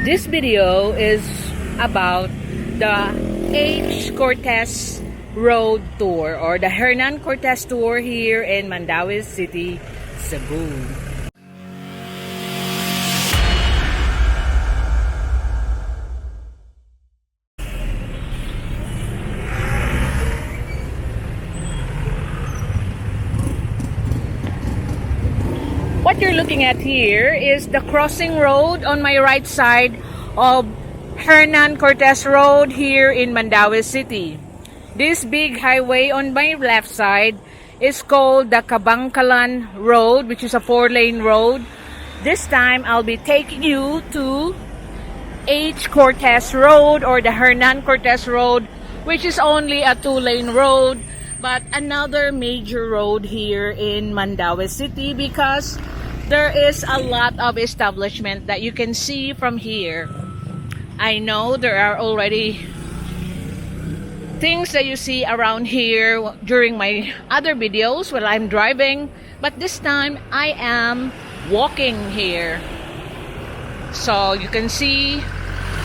This video is about the Cortes Road Tour or the Nernan Cortes Tour here in Mandaue City, Cebu. What you're looking at here is the crossing road on my right side of Nernan Cortes Road here in Mandaue City. This big highway on my left side is called the Kabangkalan Road, which is a 4-lane road. This time I'll be taking you to Cortes Road or the Nernan Cortes Road, which is only a 2-lane road, but another major road here in Mandaue City because there is a lot of establishment that you can see from here. I know there are already things that you see around here during my other videos while I'm driving, but this time I am walking here. So you can see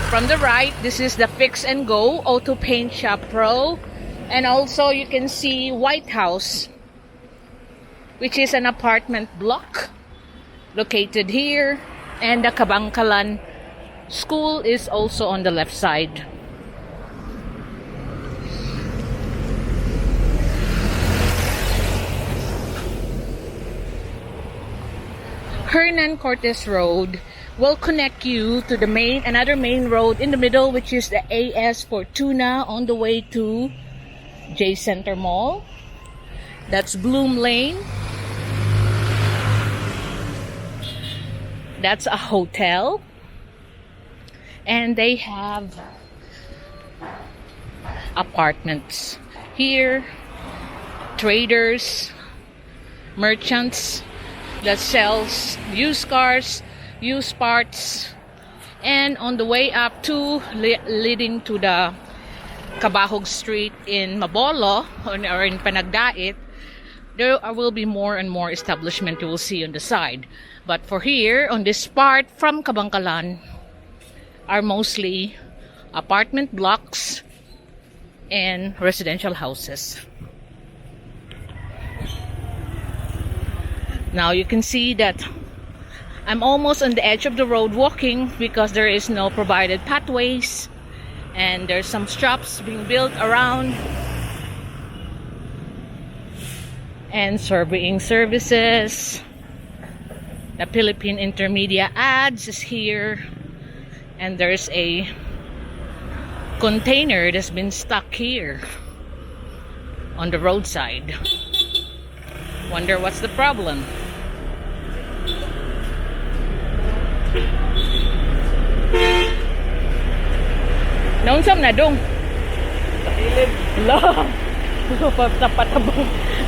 from the right, this is the Fix and Go Auto Paint Shop Pro, and also you can see White House, which is an apartment block located here, and the Kabangkalan School is also on the left side. Nernan Cortes Road will connect you to the another main road in the middle, which is the AS Fortuna on the way to J Center Mall. That's Bloom Lane. That's a hotel, and they have apartments here, traders, merchants that sells used cars, used parts, and on the way up to leading to the Plywood Street in Mabolo or in Panagdait, there will be more and more establishment you will see on the side. But for here, on this part from Kabangkalan, are mostly apartment blocks and residential houses. Now you can see that I'm almost on the edge of the road walking because there is no provided pathways, and there's some shops being built around and surveying services. The Philippine Intermedia Ads is here, and there's a container that's been stuck here on the roadside. Wonder what's the problem. Naunsam na dong.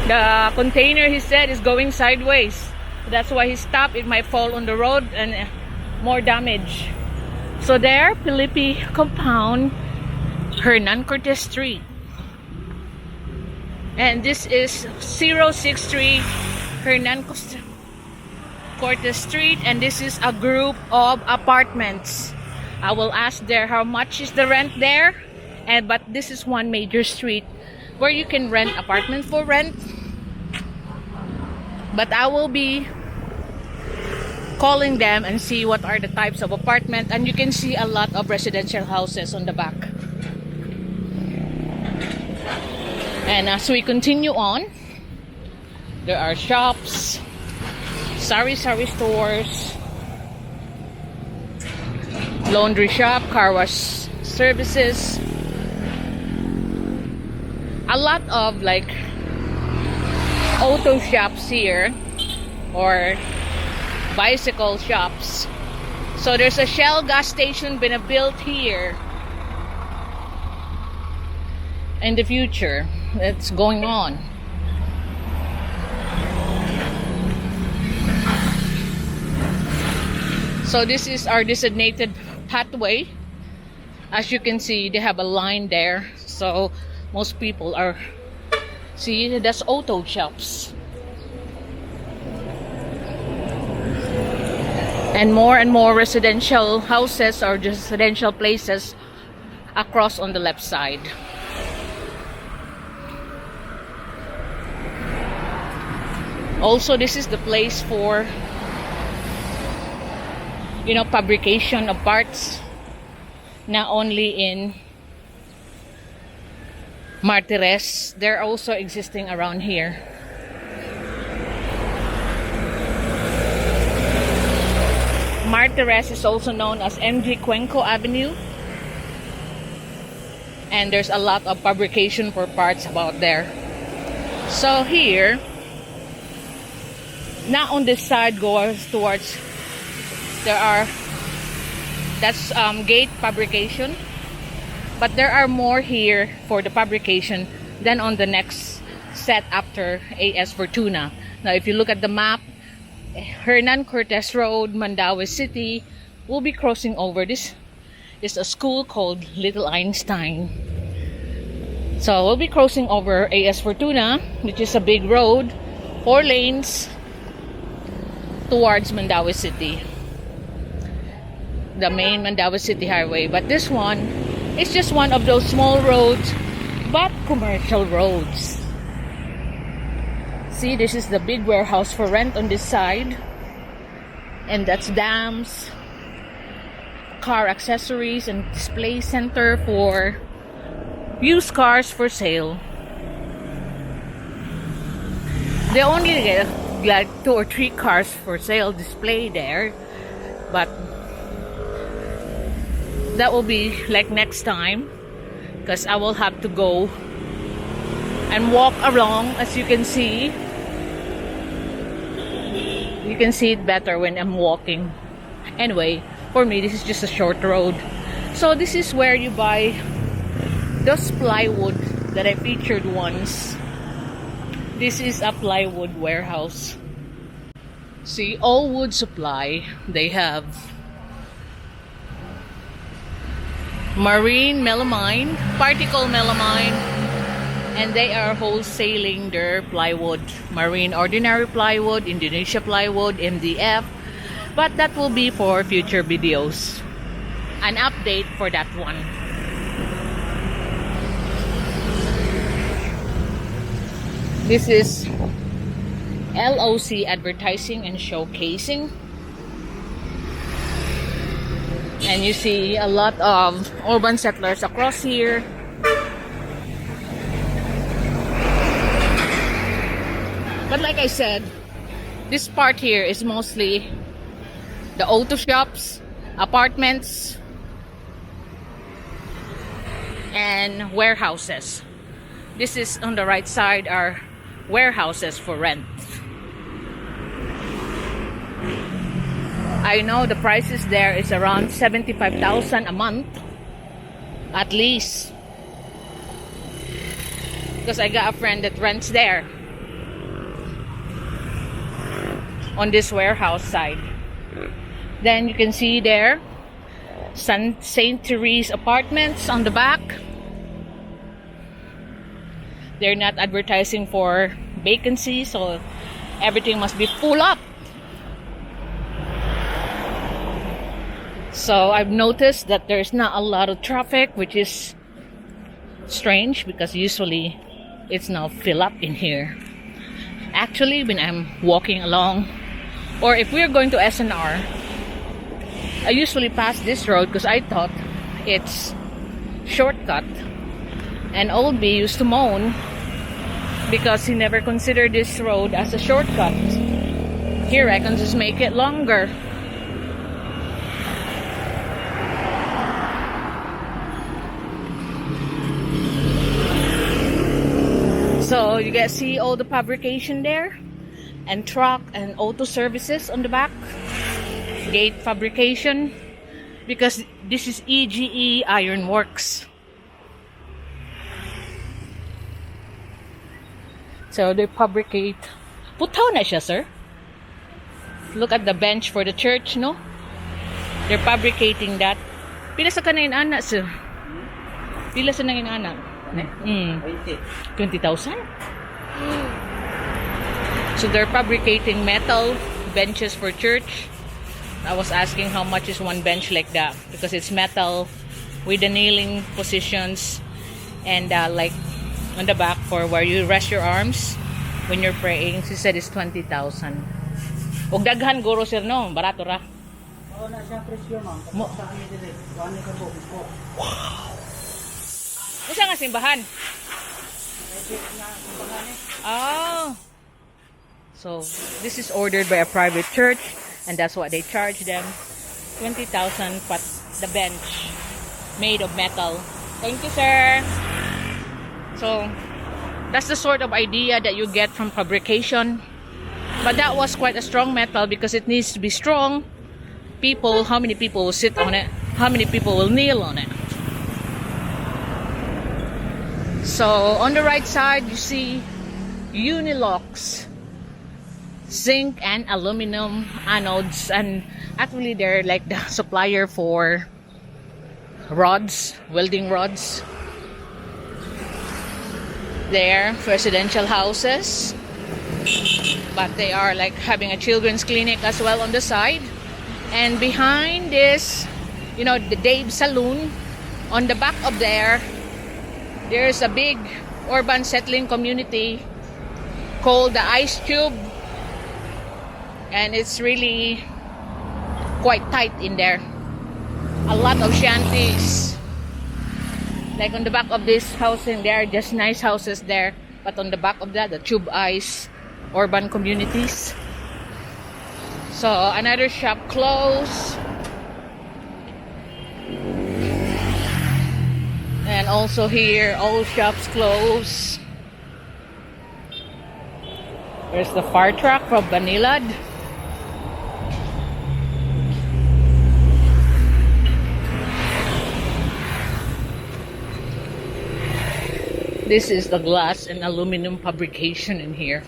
The container, he said, is going sideways. That's why he stopped. It might fall on the road and more damage. So there, Philippi compound, Nernan Cortes Street. And this is 063 Nernan Cortes Street, and this is a group of apartments. I will ask there how much is the rent there, but this is one major street where you can rent apartment for rent. But I will be calling them and see what are the types of apartment, and you can see a lot of residential houses on the back. And as we continue on, there are shops, sari stores, laundry shop, car wash services, a lot of like auto shops here or bicycle shops. So there's a Shell gas station being built here in the future. That's going on. So this is our designated pathway. As you can see, they have a line there, so most people are, see, that's auto shops. and more residential houses or residential places across on the left side. Also, this is the place for, you know, fabrication of parts, not only in Martires, they're also existing around here. Martires is also known as MG Cuenco Avenue, and there's a lot of fabrication for parts about there. So here, not on this side goes towards, that's gate fabrication, but there are more here for the fabrication than on the next set after AS Fortuna. Now if you look at the map, Nernan Cortes Road, Mandaue City, will be crossing over. This is a school called Little Einstein. So we'll be crossing over AS Fortuna, which is a big road, 4 lanes towards Mandaue City, the main Mandaue City highway. But this one is just one of those small roads, but commercial roads. See, this is the big warehouse for rent on this side, and that's dams, car accessories, and display center for used cars for sale. They only get like 2 or 3 cars for sale display there, but that will be like next time, because I will have to go and walk along. As you can see, you can see it better when I'm walking. Anyway, for me this is just a short road. So this is where you buy those plywood that I featured once. This is a Plywood Warehouse. See, all wood supply. They have marine melamine, particle melamine, and they are wholesaling their plywood. Marine ordinary plywood, Indonesia plywood, MDF. But that will be for future videos. An update for that one. This is LOC Advertising and Showcasing. And you see a lot of urban settlers across here. But like I said, this part here is mostly the auto shops, apartments, and warehouses. This is on the right side are warehouses for rent. I know the prices there is around 75,000 a month at least, because I got a friend that rents there on this warehouse side. Then you can see there St. Therese Apartments on the back. They're not advertising for vacancy, so everything must be full up. So I've noticed that there's not a lot of traffic, which is strange because usually it's now fill up in here. Actually, when I'm walking along, or if we're going to SNR, I usually pass this road because I thought it's shortcut. And Old B used to moan because he never considered this road as a shortcut. Here I can just make it longer. So you guys see all the fabrication there, and truck and auto services on the back, gate fabrication, because this is EGE Ironworks. So they fabricate. Putaw na siya, sir. Look at the bench for the church, no? They're fabricating that. Pila sa kanayin anak, sir? Pila sa nangin anak? 20,000? So they're fabricating metal benches for church. I was asking how much is one bench like that, because it's metal with the kneeling positions and like on the back for where you rest your arms when you're praying. She said it's 20,000. Ug daghan guro sir no, barato ra. Oo na siya presyo ma'am. Mo- Sa kanya dire. Kuan ka po. Usa nga simbahan? Private na simbahan eh. Oh. So, this is ordered by a private church and that's what they charge them. 20,000 but the bench made of metal. Thank you, sir. So, that's the sort of idea that you get from fabrication. But that was quite a strong metal because it needs to be strong. People, how many people will sit on it? How many people will kneel on it? So, on the right side, you see Unilocks, zinc and aluminum anodes, and actually they're like the supplier for rods, welding rods. They're residential houses, but they are like having a children's clinic as well on the side. And behind this, you know, the Dave Saloon, on the back of there's a big urban settling community called the Ice Cube, and it's really quite tight in there. A lot of shanties. Like on the back of this housing, there are just nice houses there, but on the back of that, the Tube Ice urban communities. So another shop closed, and also here all shops closed. There's the fire truck from Banilad. This is the glass and aluminum fabrication in here.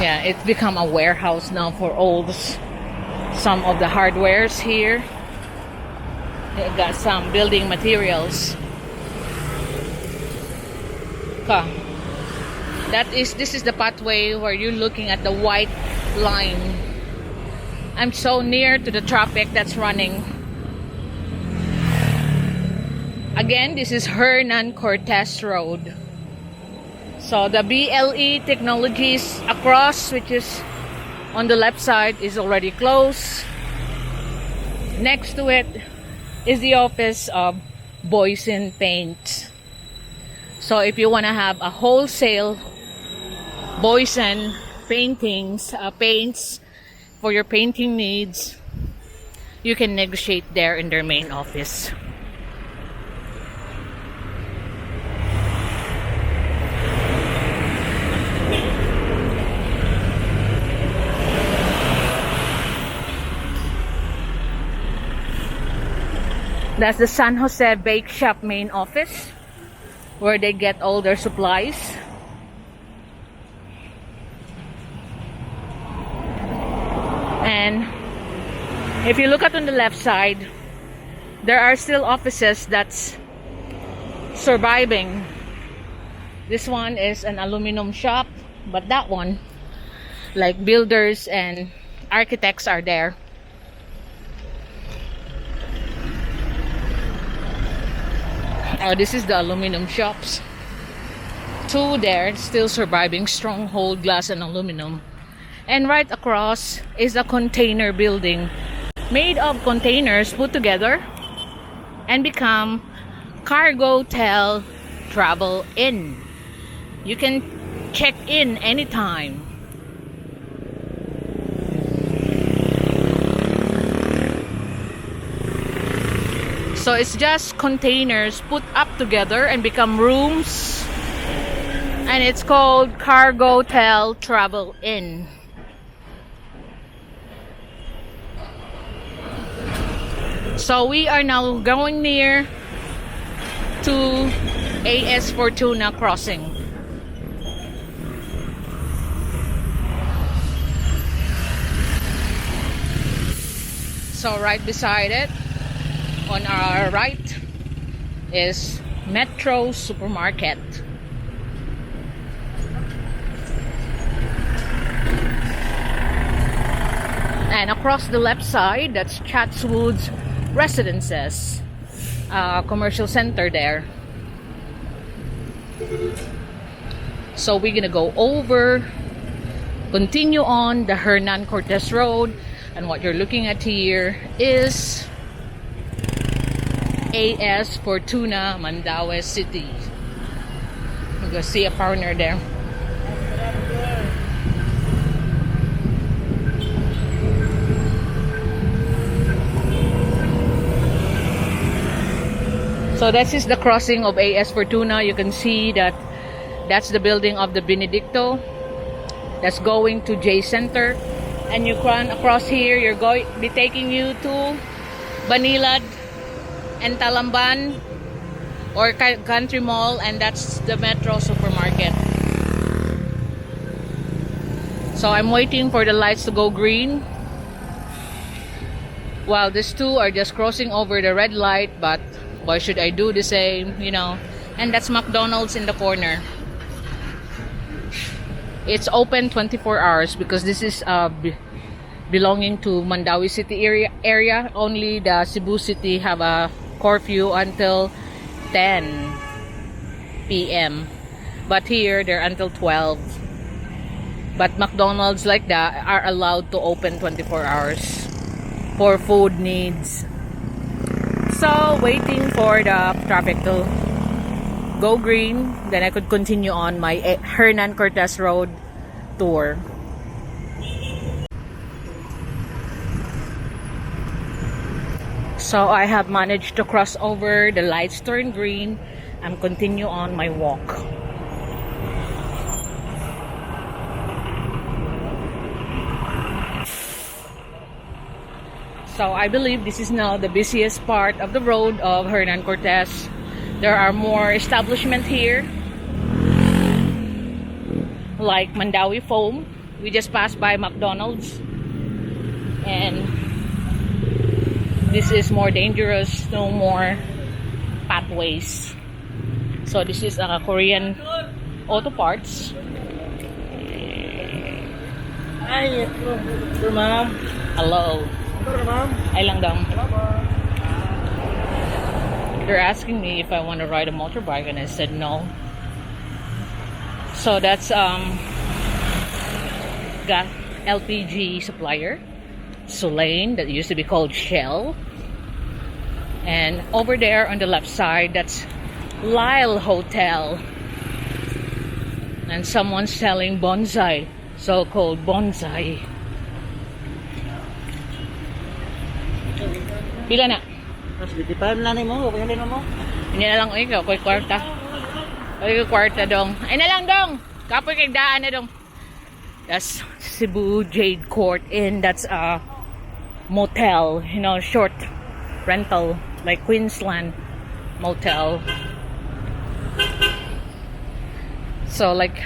Yeah, it's become a warehouse now for some of the hardwares here. They got some building materials. Okay. This is the pathway where you're looking at the white line. I'm so near to the traffic that's running. Again, this is Nernan Cortes Road. So the BLE Technologies across, which is on the left side, is already closed. Next to it is the office of Boysen Paint. So if you want to have a wholesale Boysen paints for your painting needs, you can negotiate there in their main office. That's the San Jose Bake Shop main office, where they get all their supplies. And if you look at on the left side, there are still offices that's surviving. This one is an aluminum shop, but that one, like builders and architects are there. This is the aluminum shops. Two there, still surviving, Stronghold Glass and Aluminum. And right across is a container building made of containers put together and become Cargo-Tel Travel Inn. You can check in anytime. So it's just containers put up together and become rooms. And it's called Cargo-Tel Travel Inn. So we are now going near to AS Fortuna crossing. So right beside it, on our right, is Metro Supermarket. And across the left side, that's Chatswood's Residences, commercial center there. So we're gonna go over, continue on the Nernan Cortes Road, and what you're looking at here is AS Fortuna, Mandaue City. You can see a partner there. So this is the crossing of AS Fortuna. You can see that that's the building of the Benedicto that's going to J Center, and you run across here. You're going be taking you to Banilad and Talamban or Country Mall, and that's the Metro Supermarket. So I'm waiting for the lights to go green while these two are just crossing over the red light, but why should I do the same, you know? And that's McDonald's in the corner. It's open 24 hours because this is belonging to Mandaue City area. Only the Cebu City have a curfew until 10 p.m. But here they're until 12. But McDonald's like that are allowed to open 24 hours for food needs. So waiting for the traffic to go green, then I could continue on my Nernan Cortes Road tour. So I have managed to cross over, the lights turn green, and continue on my walk. So I believe this is now the busiest part of the road of Nernan Cortes. There are more establishments here, like Mandaue Foam. We just passed by McDonald's, and this is more dangerous, no more pathways. So this is a Korean auto parts. Ay, ito ma'am. Hello. Ma'am. Ay lang daw. They're asking me if I want to ride a motorbike, and I said no. So that's got LPG supplier Solane, that used to be called Shell. And over there on the left side, that's Lyle Hotel. And someone's selling bonsai, so-called bonsai. Pila na? Mas 55 na ni mo, okay na mo. Hindi na lang ikaw, ko'y kwarta. Ko'y kwarta dong. Ay na lang dong! Kapoy kay daan na dong. That's Cebu Jade Court Inn. That's a motel, you know, short rental, like Queensland motel. So like,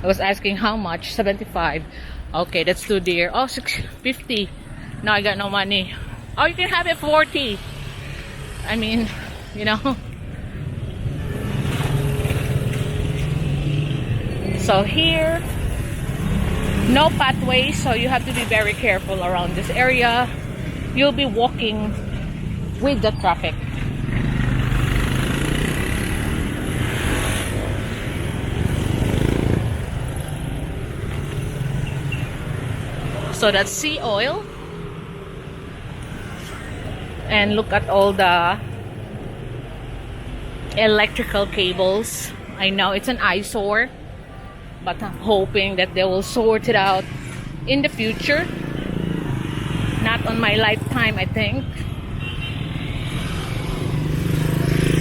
I was asking how much? 75. Okay, that's too dear. Oh, 650. No, I got no money. Oh, you can have it 40. I mean, you know. So here, no pathways, so you have to be very careful around this area. You'll be walking with the traffic. So that's sea oil. And look at all the electrical cables. I know it's an eyesore, but I'm hoping that they will sort it out in the future. Not on my lifetime, I think.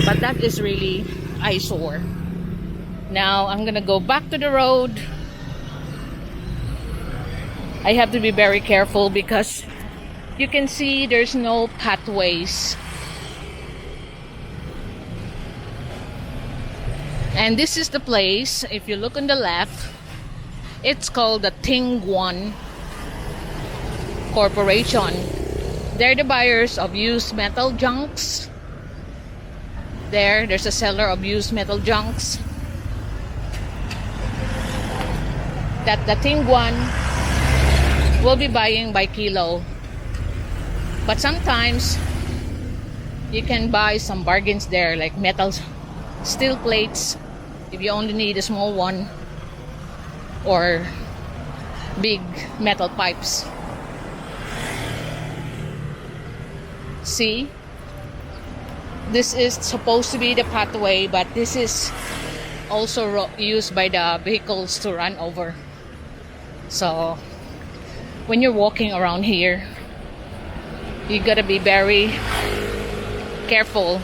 But that is really eyesore. Now I'm gonna go back to the road. I have to be very careful because you can see there's no pathways. And this is the place, if you look on the left, it's called the Tingguan Corporation. They're the buyers of used metal junks. There's a seller of used metal junks. That the Tingguan we'll be buying by kilo. But sometimes you can buy some bargains there, like metal steel plates if you only need a small one, or big metal pipes. See, this is supposed to be the pathway, but this is also used by the vehicles to run over. So when you're walking around here, you gotta be very careful.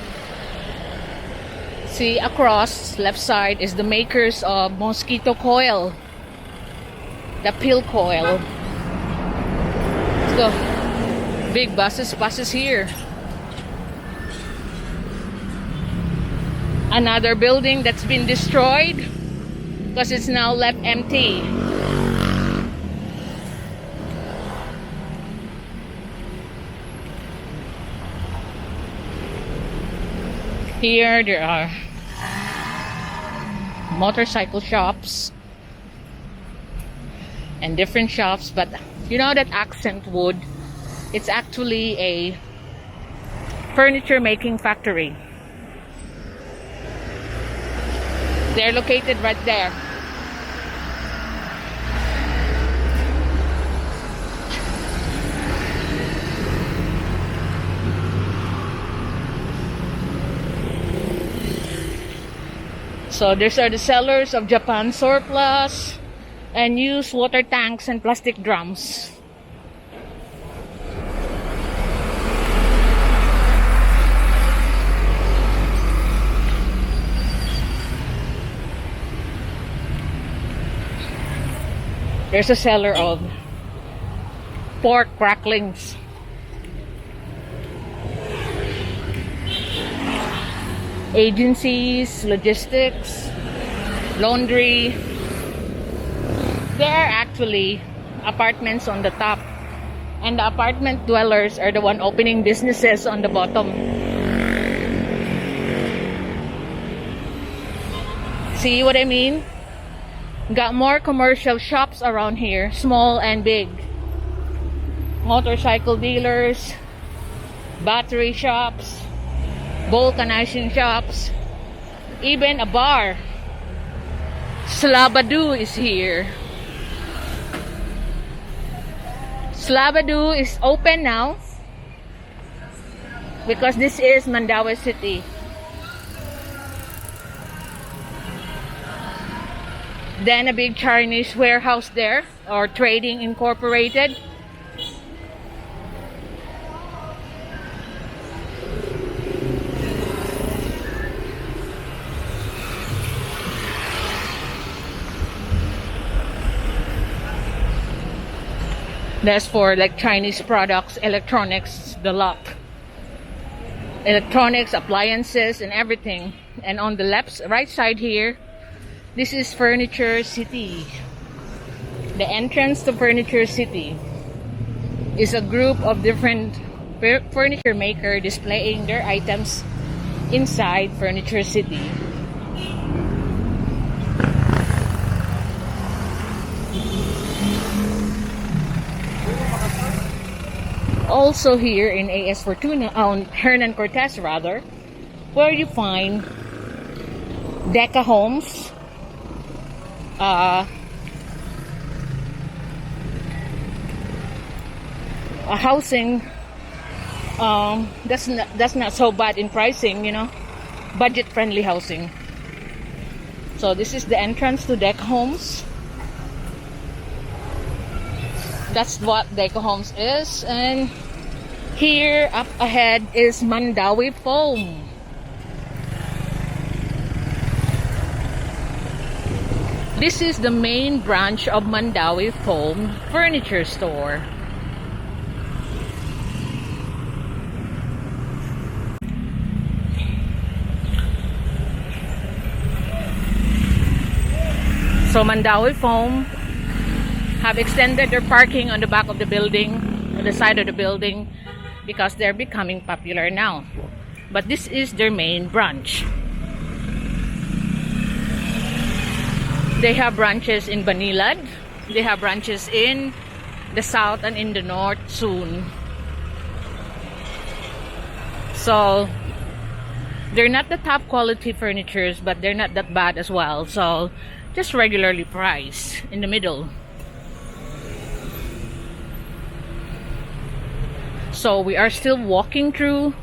See, across left side is the makers of mosquito coil, the pill coil. So big buses here. Another building that's been destroyed because it's now left empty. Here there are motorcycle shops and different shops, but you know that accent wood, it's actually a furniture making factory. They're located right there. So these are the sellers of Japan surplus and used water tanks and plastic drums. There's a seller of pork cracklings. Agencies, logistics, laundry. There are actually apartments on the top, and the apartment dwellers are the one opening businesses on the bottom. See what I mean? Got more commercial shops around here, small and big. Motorcycle dealers, battery shops, vulcanizing shops, even a bar. Slabadu is here. Slabadu is open now because this is Mandaue City. Then a big Chinese warehouse there, or Trading Incorporated. That's for like Chinese products, electronics, the lot. Electronics, appliances, and everything. And on the right side here, this is Furniture City. The entrance to Furniture City is a group of different furniture makers displaying their items inside Furniture City. Also here in AS Fortuna, on Nernan Cortes rather, where you find Deca homes, a housing that's not so bad in pricing, you know, budget friendly housing. So this is the entrance to Deca homes. That's what Deca Homes is. And here up ahead is Mandaue Foam. This is the main branch of Mandaue Foam furniture store. So Mandaue Foam have extended their parking on the back of the building, on the side of the building, because they're becoming popular now. But this is their main branch. They have branches in Banilad, they have branches in the south and in the north soon. So they're not the top quality furnitures, but they're not that bad as well. So just regularly priced in the middle. So we are still walking through,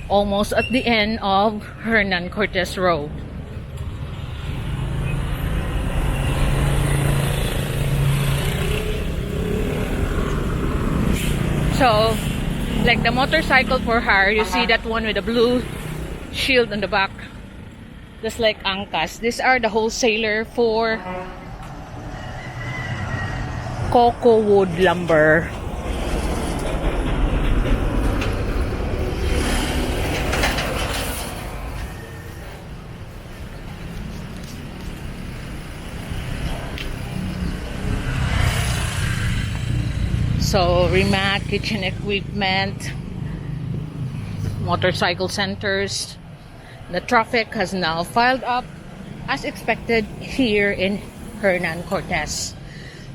almost at the end of Nernan Cortes Road. So, like the motorcycle for hire, you see that one with the blue shield on the back, just like Angkas. These are the wholesaler for cocoa wood lumber. So, remat, kitchen equipment, motorcycle centers. The traffic has now filed up as expected here in Nernan Cortes.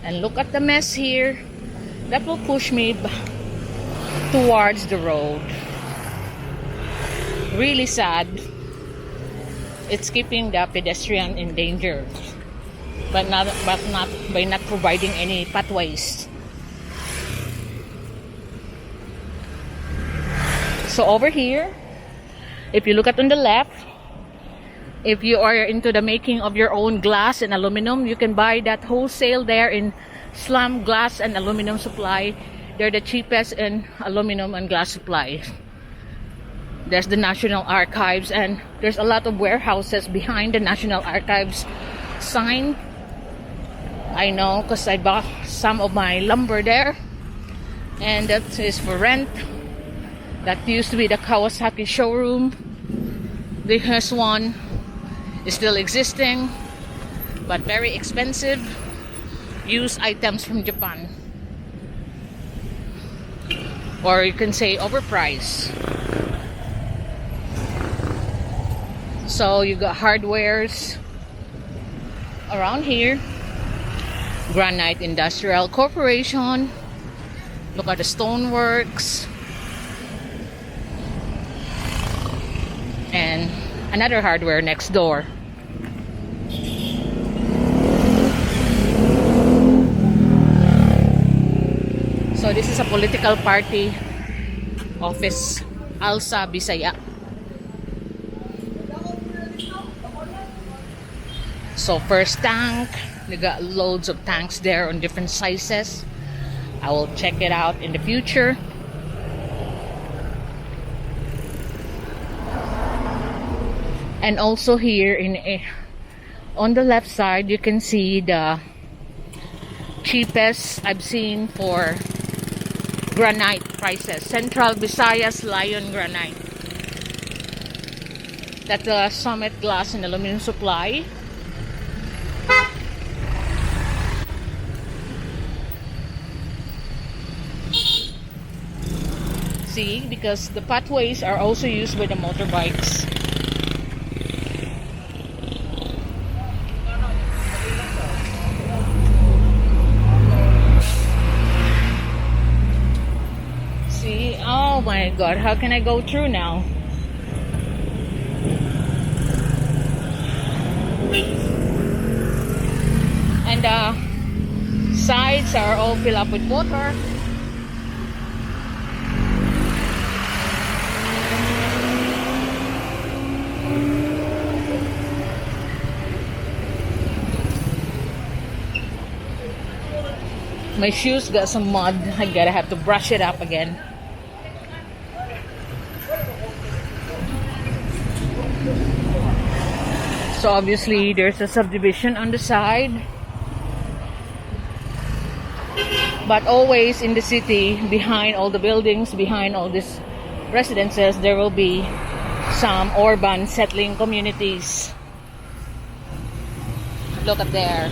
And look at the mess here. That will push me towards the road. Really sad. It's keeping the pedestrian in danger, but not by not providing any pathways. So over here, if you look at on the left, if you are into the making of your own glass and aluminum, you can buy that wholesale there in Slum Glass and Aluminum Supply. They're the cheapest in aluminum and glass supply. There's the National Archives, and there's a lot of warehouses behind the National Archives sign. I know because I bought some of my lumber there, and that is for rent. That used to be the Kawasaki showroom. This one is still existing, but very expensive. Used items from Japan. Or you can say overpriced. So you got hardwares around here. Granite Industrial Corporation. Look at the stoneworks. And another hardware next door. So this is a political party office, Alsa Bisaya. So first tank, they got loads of tanks there on different sizes. I will check it out in the future. And also here on the left side, you can see the cheapest I've seen for granite prices. Central Visayas Lion Granite. That's the Summit Glass and Aluminum Supply. See, because the pathways are also used by the motorbikes. Oh my god, how can I go through now? And the sides are all filled up with water. My shoes got some mud. I gotta have to brush it up again. So obviously there's a subdivision on the side, but always in the city, behind all the buildings, behind all these residences, there will be some urban settling communities. Look up there.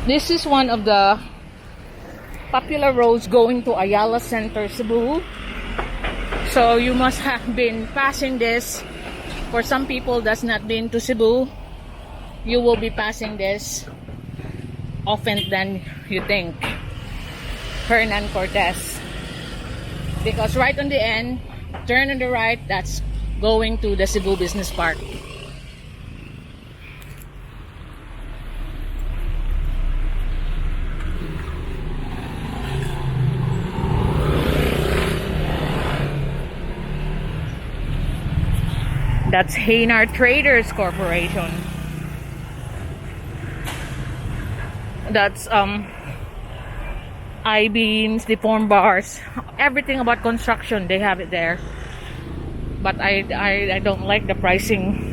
This is one of the popular roads going to Ayala Center, Cebu. So you must have been passing this. For some people that's not been to Cebu, you will be passing this often than you think. Nernan Cortes. Because right on the end, turn on the right, that's going to the Cebu Business Park. That's Hanar Traders Corporation. That's I-beams, deform bars, everything about construction, they have it there. But I don't like the pricing.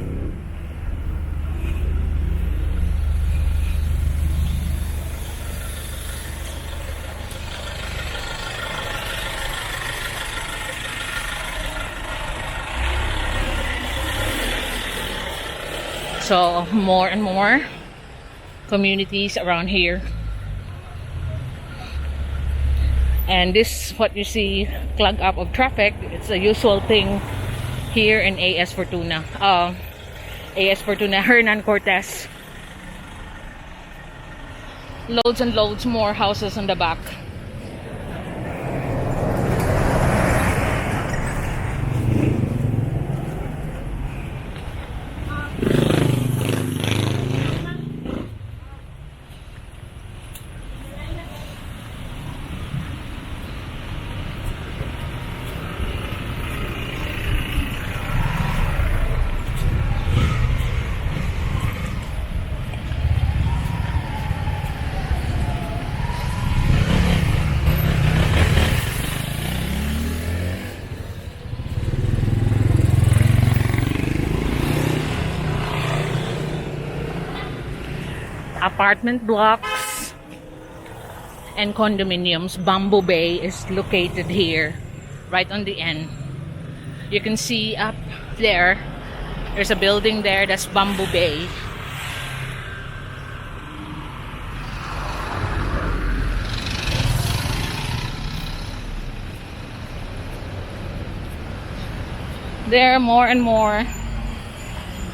So more and more communities around here. And this, what you see, clog up of traffic, it's a usual thing here in AS Fortuna. AS Fortuna, Nernan Cortes. Loads and loads more houses on the back. Apartment blocks and condominiums. Bamboo Bay is located here, right on the end. You can see up there, there's a building there, that's Bamboo Bay. There are more and more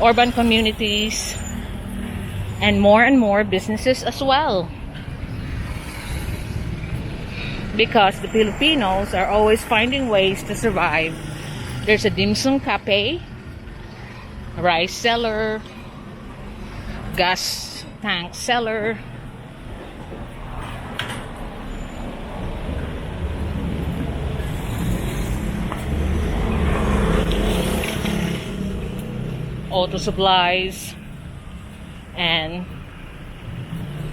urban communities and more businesses as well, because the Filipinos are always finding ways to survive. There's a dim sum cafe, rice seller, gas tank seller, auto supplies, and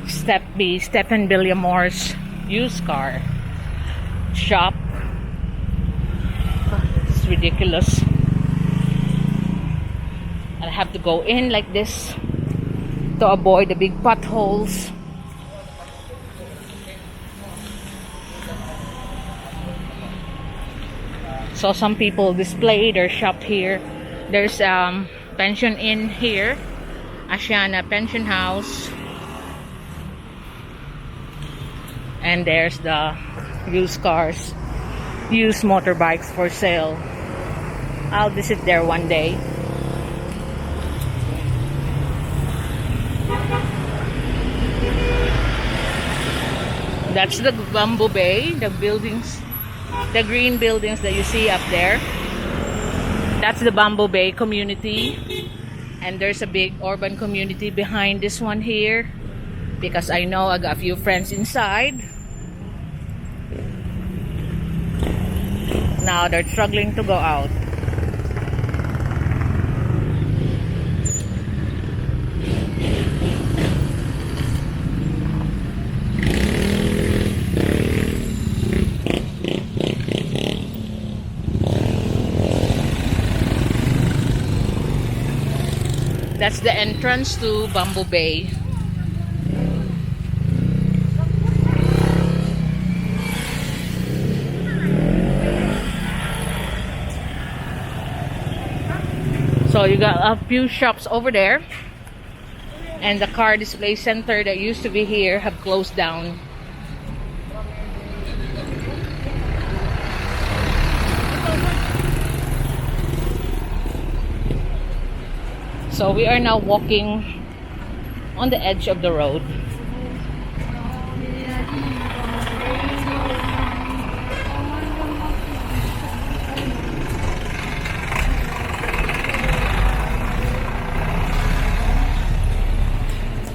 Stephen Villamore's used car shop. It's ridiculous. I have to go in like this to avoid the big potholes. So some people display their shop here. There's pension inn here, Asiana Pension House, and there's the used cars, used motorbikes for sale. I'll visit there one day. That's the Bamboo Bay, the buildings, the green buildings that you see up there. That's the Bamboo Bay community. And there's a big urban community behind this one here, because I know I got a few friends inside. Now they're struggling to go out. That's the entrance to Bamboo Bay. So you got a few shops over there, and the car display center that used to be here have closed down. So we are now walking on the edge of the road.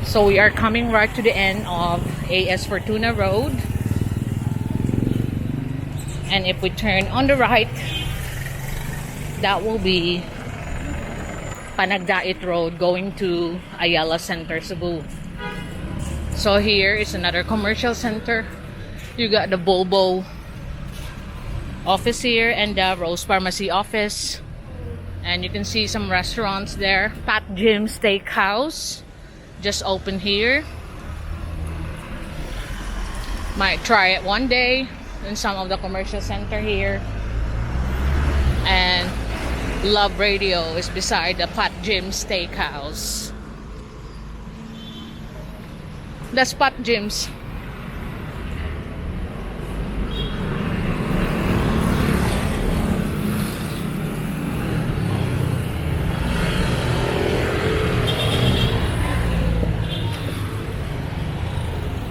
So we are coming right to the end of AS Fortuna Road. And if we turn on the right, that will be Mandaue Road going to Ayala Center, Cebu. So here is another commercial center. You got the Bulbo office here and the Rose Pharmacy office. And you can see some restaurants there. Pat Jim Steakhouse just opened here. Might try it one day in some of the commercial center here. And Love Radio is beside the Pat Jim Steakhouse. That's Pat Jim's.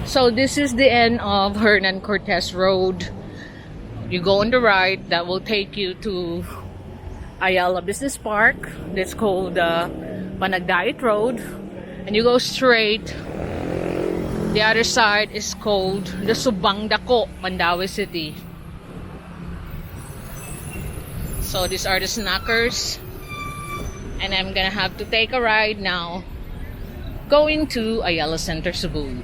So this is the end of Nernan Cortes Road. You go on the right, that will take you to Ayala Business Park. That's called Mandaue Road. And you go straight. The other side is called the Subangdako, Mandaue City. So these are the snackers. And I'm gonna have to take a ride now going to Ayala Center, Cebu.